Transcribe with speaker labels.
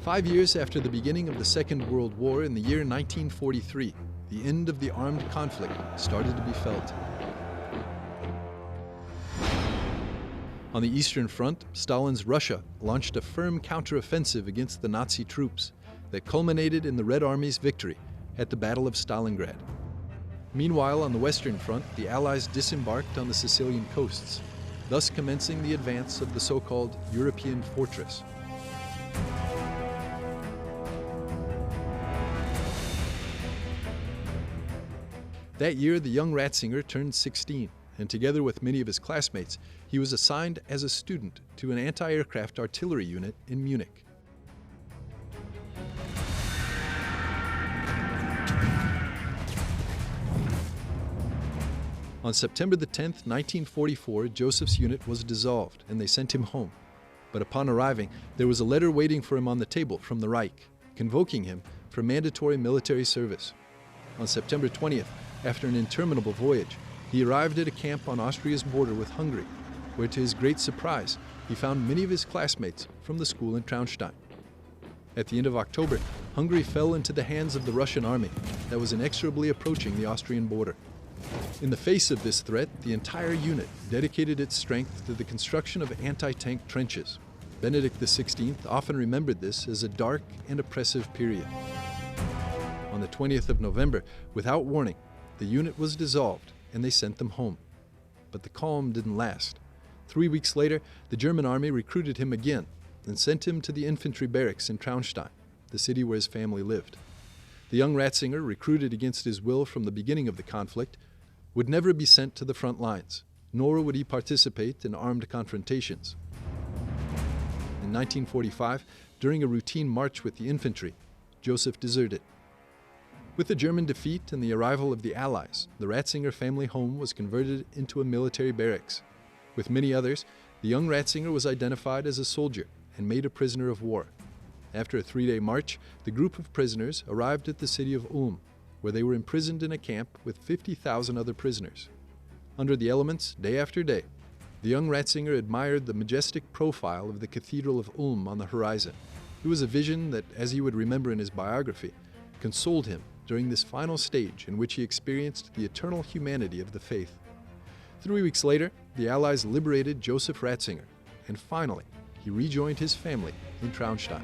Speaker 1: 5 years after the beginning of the Second World War in the year 1943, the end of the armed conflict started to be felt. On the Eastern Front, Stalin's Russia launched a firm counteroffensive against the Nazi troops that culminated in the Red Army's victory at the Battle of Stalingrad. Meanwhile, on the Western Front, the Allies disembarked on the Sicilian coasts, thus commencing the advance of the so-called European fortress. That year, the young Ratzinger turned 16, and together with many of his classmates, he was assigned as a student to an anti-aircraft artillery unit in Munich. On September the 10th, 1944, Joseph's unit was dissolved, and they sent him home. But upon arriving, there was a letter waiting for him on the table from the Reich, convoking him for mandatory military service. On September 20th, after an interminable voyage, he arrived at a camp on Austria's border with Hungary, where to his great surprise, he found many of his classmates from the school in Traunstein. At the end of October, Hungary fell into the hands of the Russian army that was inexorably approaching the Austrian border. In the face of this threat, the entire unit dedicated its strength to the construction of anti-tank trenches. Benedict XVI often remembered this as a dark and oppressive period. On the 20th of November, without warning, the unit was dissolved and they sent them home. But the calm didn't last. 3 weeks later, the German army recruited him again and sent him to the infantry barracks in Traunstein, the city where his family lived. The young Ratzinger, recruited against his will from the beginning of the conflict, would never be sent to the front lines, nor would he participate in armed confrontations. In 1945, during a routine march with the infantry, Joseph deserted. With the German defeat and the arrival of the Allies, the Ratzinger family home was converted into a military barracks. With many others, the young Ratzinger was identified as a soldier and made a prisoner of war. After a 3-day march, the group of prisoners arrived at the city of Ulm, where they were imprisoned in a camp with 50,000 other prisoners. Under the elements, day after day, the young Ratzinger admired the majestic profile of the Cathedral of Ulm on the horizon. It was a vision that, as he would remember in his biography, consoled him during this final stage in which he experienced the eternal humanity of the faith. 3 weeks later, the Allies liberated Joseph Ratzinger, and finally, he rejoined his family in Traunstein.